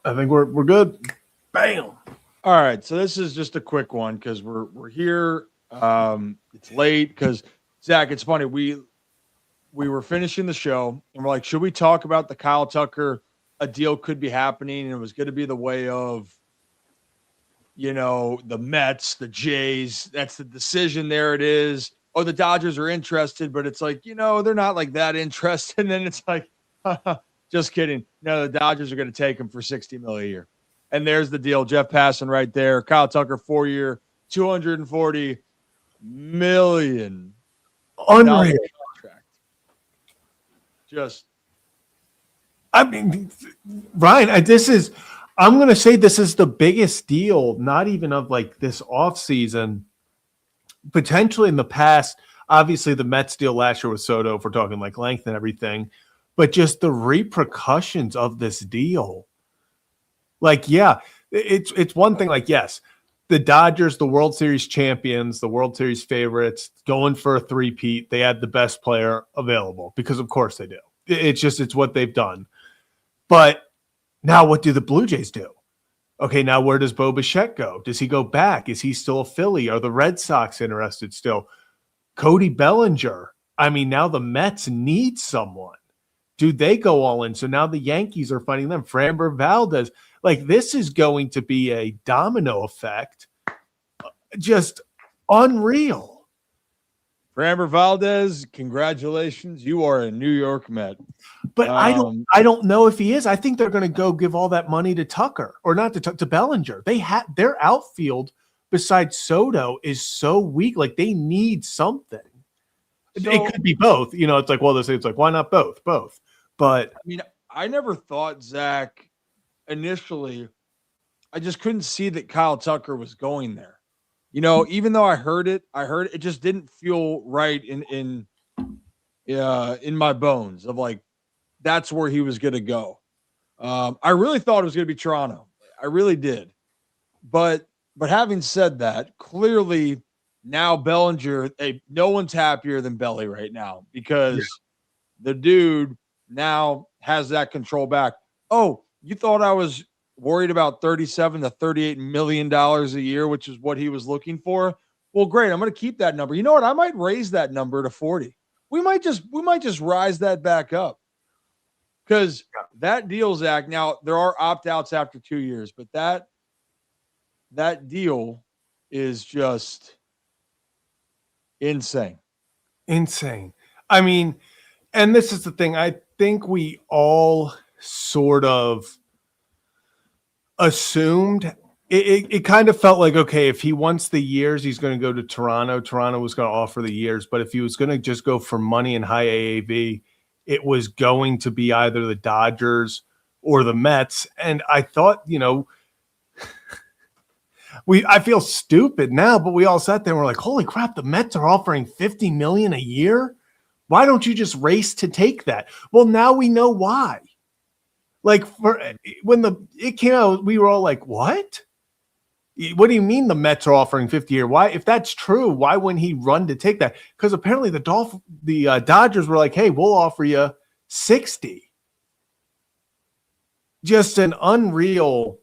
I think we're good. Bam. All right, so this is just a quick one because we're here. It's late because Zach. It's funny we were finishing the show and we're like, should we talk about the Kyle Tucker? A deal could be happening, and it was going to be the way of, the Mets, the Jays. That's the decision. There it is. Oh, the Dodgers are interested, but it's like, they're not like that interested. And then it's like, just kidding. No, the Dodgers are going to take him for $60 million a year. And there's the deal. Jeff Passan right there. Kyle Tucker, 4-year, $240 million Unreal. Contract. Just, I mean, Ryan, I'm going to say this is the biggest deal, not even of like this offseason, potentially in the past. Obviously, the Mets deal last year with Soto, if we're talking like length and everything, but just the repercussions of this deal. Like, yeah, it's one thing. Like, yes, the Dodgers, the World Series champions, the World Series favorites, going for a three-peat. They had the best player available because, of course, they do. It's what they've done. But now what do the Blue Jays do? Okay, now where does Bo Bichette go? Does he go back? Is he still a Philly? Are the Red Sox interested still? Cody Bellinger. I mean, now the Mets need someone. Do they go all in? So now the Yankees are fighting them. Framber Valdez. Like, this is going to be a domino effect. Just unreal. Framber Valdez, congratulations. You are a New York Met. But I don't know if he is. I think they're going to go give all that money to Tucker, or not to Bellinger. Their outfield besides Soto is so weak. Like, they need something. So, it could be both. It's like, well, they say it's like, why not both? Both. But I mean, I never thought, Zach, initially, I just couldn't see that Kyle Tucker was going there. Even though I heard it just didn't feel right in my bones of like, that's where he was going to go. I really thought it was going to be Toronto. I really did. But having said that, clearly now Bellinger, no one's happier than Belly right now because the dude now has that control back. Oh, you thought I was worried about $37 to $38 million a year, which is what he was looking for? Well, great. I'm going to keep that number. You know what? I might raise that number to 40. We might just rise that back up. Because that deal, Zach, now there are opt-outs after 2 years, but that deal is just insane. Insane. I mean, and this is the thing. I think we all sort of assumed it kind of felt like, okay, if he wants the years, he's going to go to Toronto. Toronto was going to offer the years. But if he was going to just go for money and high AAV, it was going to be either the Dodgers or the Mets. And I thought, I feel stupid now, but we all sat there and we're like, holy crap, the Mets are offering $50 million a year. Why don't you just race to take that? Well, now we know why. Like, when it came out, we were all like, what? What do you mean the Mets are offering 50 a year? Why, if that's true, why wouldn't he run to take that? Because apparently the Dodgers were like, hey, we'll offer you 60. Just an unreal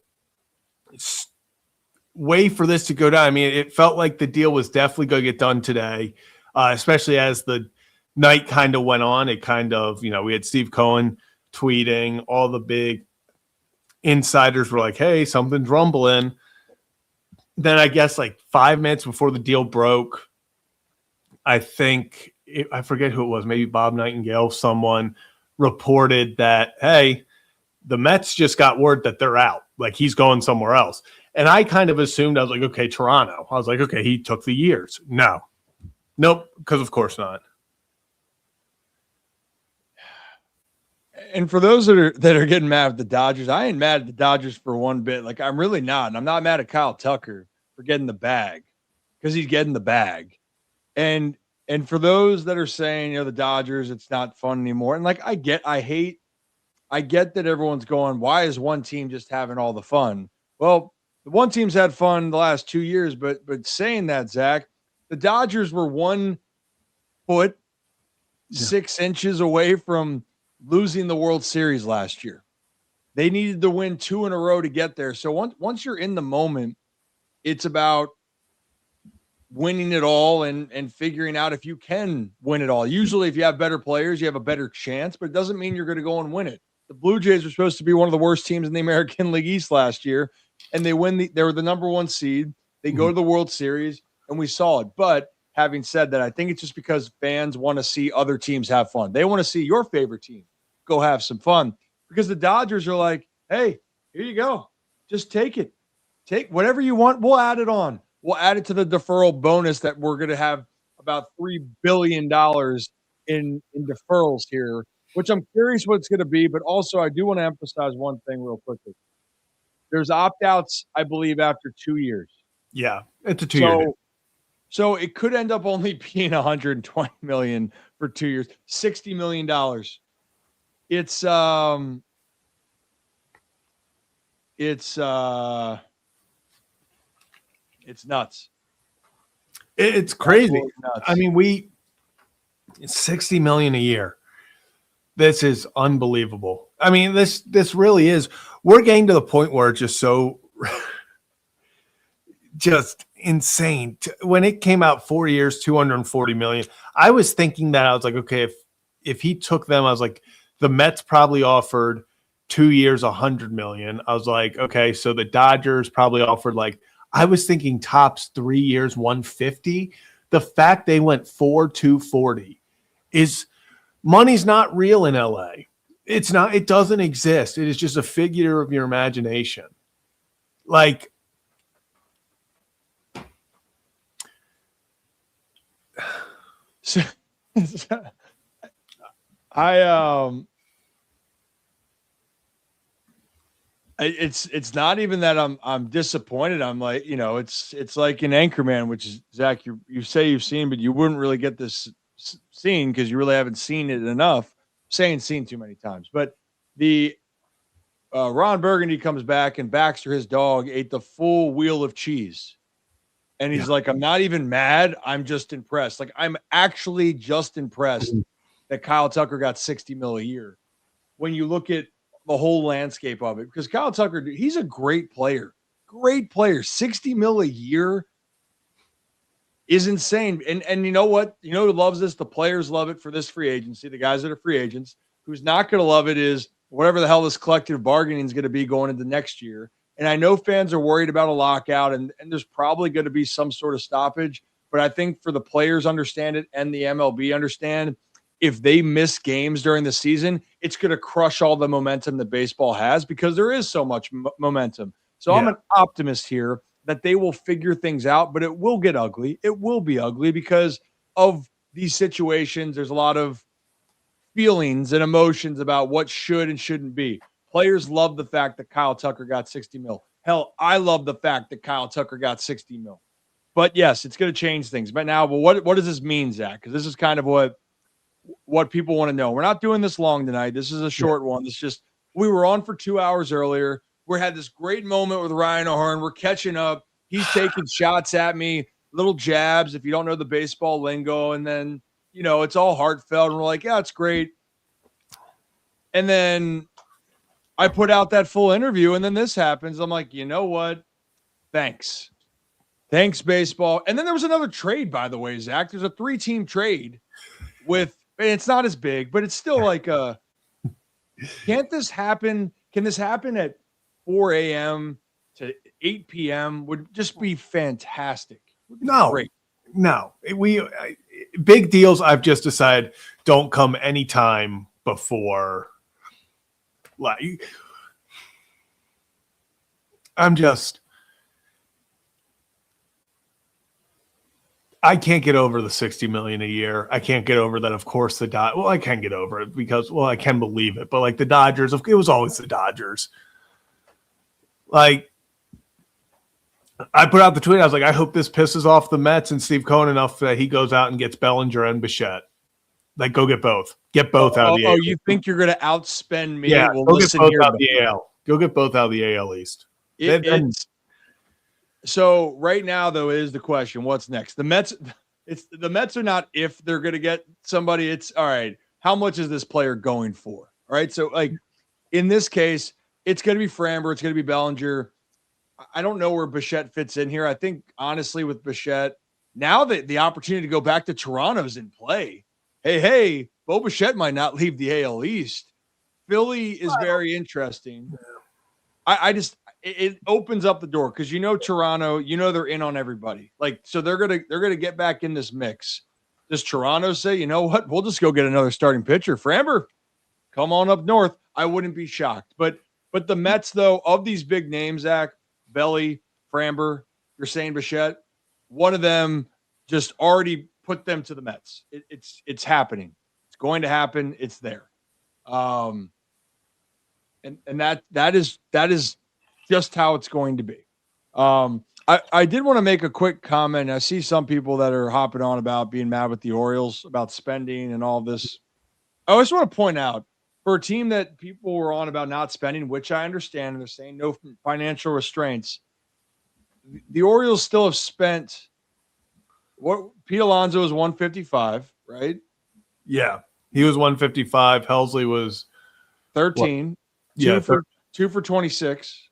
way for this to go down. I mean, it felt like the deal was definitely going to get done today, especially as the night kind of went on. It kind of, we had Steve Cohen tweeting, all the big insiders were like, hey, something's rumbling. Then I guess like 5 minutes before the deal broke, I forget who it was, maybe Bob Nightingale, someone reported that, hey, the Mets just got word that they're out. Like, he's going somewhere else. And I kind of assumed, I was like, okay, Toronto. I was like, okay, he took the years. Nope, because of course not. And for those that are getting mad at the Dodgers, I ain't mad at the Dodgers for one bit. Like, I'm really not. And I'm not mad at Kyle Tucker for getting the bag because he's getting the bag. And for those that are saying, the Dodgers, it's not fun anymore. And like, I get that everyone's going, why is one team just having all the fun? Well, the one team's had fun the last 2 years, but saying that, Zach, the Dodgers were 1 foot, 6 inches away from losing the World Series last year. They needed to win 2 in a row to get there. So once you're in the moment, it's about winning it all and figuring out if you can win it all. Usually, if you have better players, you have a better chance, but it doesn't mean you're going to go and win it. The Blue Jays were supposed to be one of the worst teams in the American League East last year, and they were the number 1 seed. They go to the World Series, and we saw it. But having said that, I think it's just because fans want to see other teams have fun. They want to see your favorite team go have some fun, because the Dodgers are like, hey, here you go. Just take it. Take whatever you want. We'll add it on. We'll add it to the deferral bonus that we're going to have about $3 billion in deferrals here, which I'm curious what it's going to be. But also, I do want to emphasize one thing real quickly. There's opt-outs, I believe, after 2 years. Yeah, it's a 2-year deal. So it could end up only being $120 million for 2 years, $60 million. It's nuts. It's crazy. I mean, 60 million a year. This is unbelievable. I mean, this really is. We're getting to the point where it's just so just insane. When it came out 4 years, 240 million, I was thinking that I was like, okay, if he took them, I was like, the Mets probably offered 2 years, 100 million. I was like, okay, so the Dodgers probably offered like, I was thinking tops 3 years, 150. The fact they went 240 is money's not real in LA. It's not, it doesn't exist. It is just a figure of your imagination. Like, so, it's not even that I'm disappointed. I'm like, it's like an Anchorman, which is, Zach, you say you've seen, but you wouldn't really get this scene because you really haven't seen it enough. Saying seen too many times, but the Ron Burgundy comes back and Baxter, his dog, ate the full wheel of cheese. And he's like, I'm not even mad. I'm just impressed. Like, I'm actually just impressed that Kyle Tucker got 60 mil a year. When you look at the whole landscape of it, because Kyle Tucker, he's a great player, 60 mil a year is insane. And you know what? You know who loves this? The players love it for this free agency. The guys that are free agents. Who's not going to love it is whatever the hell this collective bargaining is going to be going into next year. And I know fans are worried about a lockout, and there's probably going to be some sort of stoppage. But I think for the players understand it and the MLB understand, if they miss games during the season, it's going to crush all the momentum that baseball has because there is so much momentum. So I'm an optimist here that they will figure things out, but it will get ugly. It will be ugly because of these situations. There's a lot of feelings and emotions about what should and shouldn't be. Players love the fact that Kyle Tucker got 60 mil. Hell, I love the fact that Kyle Tucker got 60 mil. But yes, it's going to change things. But now, what does this mean, Zach? Because this is kind of what people want to know. We're not doing this long tonight. This is a short one. It's just, we were on for 2 hours earlier. We had this great moment with Ryan O'Hearn. We're catching up. He's taking shots at me, little jabs, if you don't know the baseball lingo. And then, it's all heartfelt. And we're like, yeah, it's great. And then I put out that full interview, and then this happens. I'm like, you know what? Thanks, baseball. And then there was another trade, by the way, Zach. There's a 3-team trade with, and it's not as big, but it's still like can't this happen? Can this happen at 4 a.m. to 8 p.m. would just be fantastic. No, big deals. I've just decided don't come anytime before. Like, I can't get over the 60 million a year. I can't get over that. Of course, I can get over it because, I can believe it. But like the Dodgers, it was always the Dodgers. Like, I put out the tweet. I was like, I hope this pisses off the Mets and Steve Cohen enough that he goes out and gets Bellinger and Bichette. Like, go get both. Get both out of the AL. Oh, you think you're going to outspend me? Yeah, well, go get both out of the AL. Go get both out of the AL East. So right now, though, is the question: what's next? The Mets. The Mets are not if they're going to get somebody. It's all right. How much is this player going for? All right. So, like in this case, It's going to be Framber. It's going to be Bellinger. I don't know where Bichette fits in here. I think, honestly, with Bichette, now that the opportunity to go back to Toronto's in play, hey, Bo Bichette might not leave the AL East. Philly is very interesting. I just it opens up the door because Toronto, they're in on everybody. Like, so they're gonna get back in this mix. Does Toronto say, you know what, we'll just go get another starting pitcher? Framber, come on up north. I wouldn't be shocked. But the Mets, though, of these big names, Zach, Belly, Framber, you're saying Bichette, one of them just already put them to the Mets. It's happening. It's going to happen. It's there. And that is just how it's going to be. I did want to make a quick comment. I see some people that are hopping on about being mad with the Orioles about spending and all this. I just want to point out, for a team that people were on about not spending, which I understand, and they're saying no financial restraints, the Orioles still have spent what Pete Alonso was 155, right? Yeah, he was 155. Helsley was 13. What? Two for 26.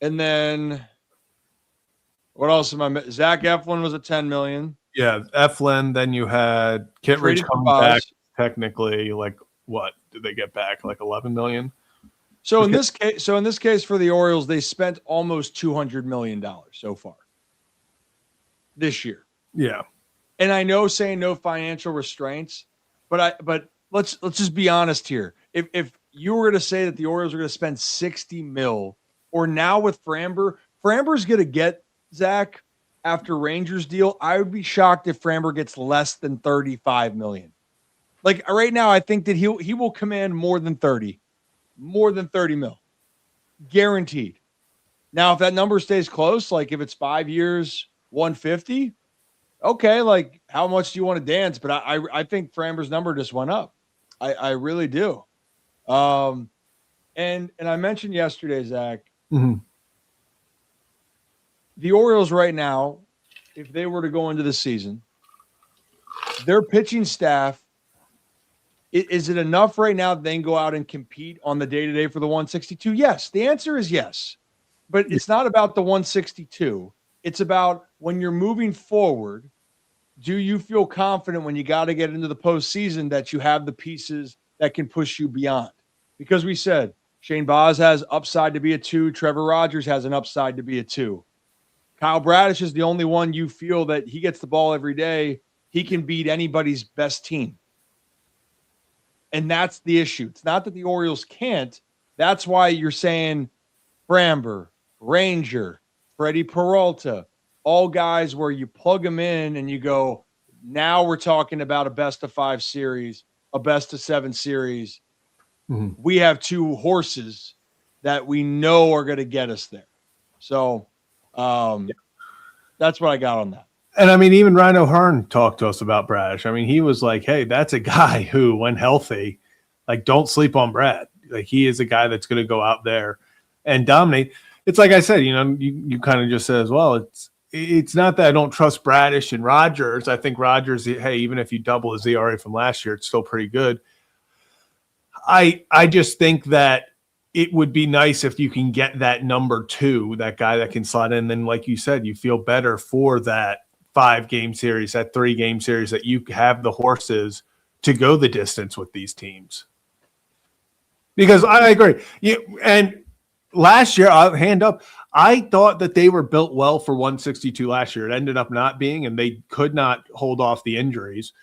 And then what else am I? Zach Eflin was at 10 million. Yeah, Eflin. Then you had Kittredge coming back. Technically, like, what did they get back? Like 11 million. So in this case, for the Orioles, they spent almost $200 million so far this year. Yeah, and I know saying no financial restraints, but let's just be honest here. If you were to say that the Orioles are going to spend 60 mil, or now with Framber's going to get, Zach, after Rangers deal, I would be shocked if Framber gets less than 35 million. Like right now, I think that he will command more than 30 mil, guaranteed. Now, if that number stays close, like if it's 5 years, 150, okay, like how much do you want to dance? But I think Framber's number just went up. I really do. And I mentioned yesterday, Zach, the Orioles right now, if they were to go into the season, their pitching staff, is it enough right now that they can go out and compete on the day-to-day for the 162? Yes. The answer is yes. But it's not about the 162. It's about when you're moving forward, do you feel confident when you got to get into the postseason that you have the pieces that can push you beyond? Because we said Shane Baz has upside to be a 2. Trevor Rogers has an upside to be a 2. Kyle Bradish is the only one you feel that he gets the ball every day. He can beat anybody's best team. And that's the issue. It's not that the Orioles can't. That's why you're saying Framber, Ranger, Freddie Peralta, all guys where you plug them in and you go, now we're talking about a best-of-5 series, a best-of-7 series. Mm-hmm. We have 2 horses that we know are going to get us there. So that's what I got on that. And I mean, even Rhino Hearn talked to us about Bradish. I mean, he was like, hey, that's a guy who, when healthy, like, don't sleep on Brad. Like, he is a guy that's going to go out there and dominate. It's like I said, you kind of just said as well, it's not that I don't trust Bradish and Rogers. I think Rogers, hey, even if you double his ERA from last year, it's still pretty good. I just think that it would be nice if you can get that number 2, that guy that can slot in. And then, like you said, you feel better for that 5-game series, that 3-game series, that you have the horses to go the distance with these teams. Because I agree. And last year, I'll hand up, I thought that they were built well for 162 last year. It ended up not being, and they could not hold off the injuries.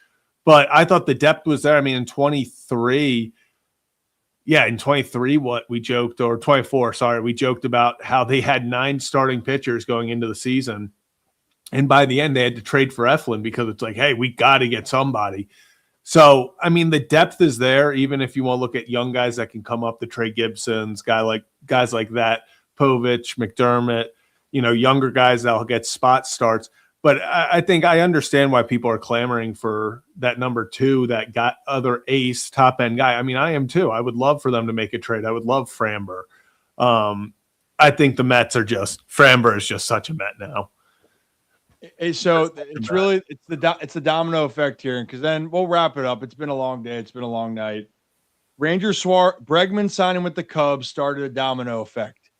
But I thought the depth was there. I mean, in 23, what we joked, or 24, sorry, we joked about how they had 9 starting pitchers going into the season. And by the end, they had to trade for Eflin because it's like, hey, we got to get somebody. So, I mean, the depth is there, even if you want to look at young guys that can come up, the Trey Gibsons, guys like that, Povich, McDermott, younger guys that will get spot starts. But I think I understand why people are clamoring for that number 2, that got other ace, top-end guy. I mean, I am too. I would love for them to make a trade. I would love Framber. I think the Mets are Framber is just such a Met now. So it's really it's the domino effect here, because then we'll wrap it up. It's been a long day. It's been a long night. Bregman signing with the Cubs started a domino effect.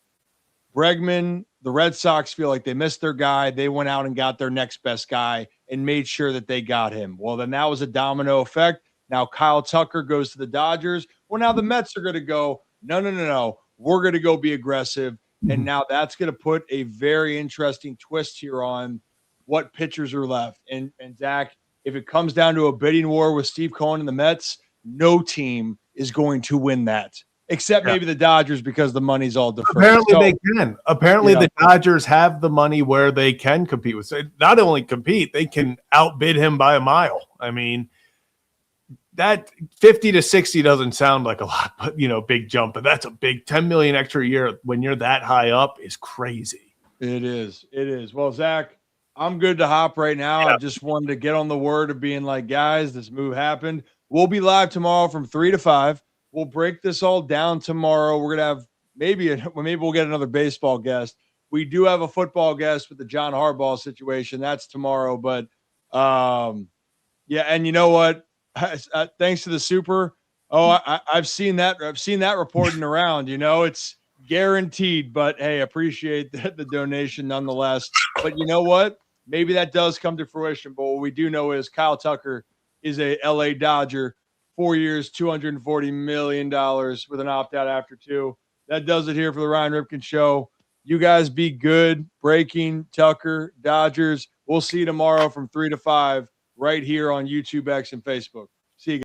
Bregman, the Red Sox feel like they missed their guy. They went out and got their next best guy and made sure that they got him. Well, then that was a domino effect. Now Kyle Tucker goes to the Dodgers. Well, now the Mets are going to go, no. We're going to go be aggressive. And now that's going to put a very interesting twist here on what pitchers are left. And Zach, if it comes down to a bidding war with Steve Cohen and the Mets, no team is going to win that. Except maybe the Dodgers because the money's all deferred. Apparently they can. Apparently the Dodgers have the money where they can compete with. So not only compete, they can outbid him by a mile. I mean, that 50 to 60 doesn't sound like a lot, but big jump. But that's a big 10 million extra a year when you're that high up is crazy. It is. Well, Zach, I'm good to hop right now. Yeah. I just wanted to get on the word of being like, guys, this move happened. We'll be live tomorrow from 3 to 5. We'll break this all down tomorrow. We're gonna have maybe we'll get another baseball guest. We do have a football guest with the John Harbaugh situation. That's tomorrow. But yeah, and you know what? Thanks to the Super. I've seen that. I've seen that reporting around. It's guaranteed. But hey, appreciate the donation nonetheless. But you know what? Maybe that does come to fruition. But what we do know is Kyle Tucker is a LA Dodger. 4 years, $240 million with an opt-out after 2. That does it here for the Ryan Ripken Show. You guys be good. Breaking, Tucker, Dodgers. We'll see you tomorrow from 3 to 5 right here on YouTube, X, and Facebook.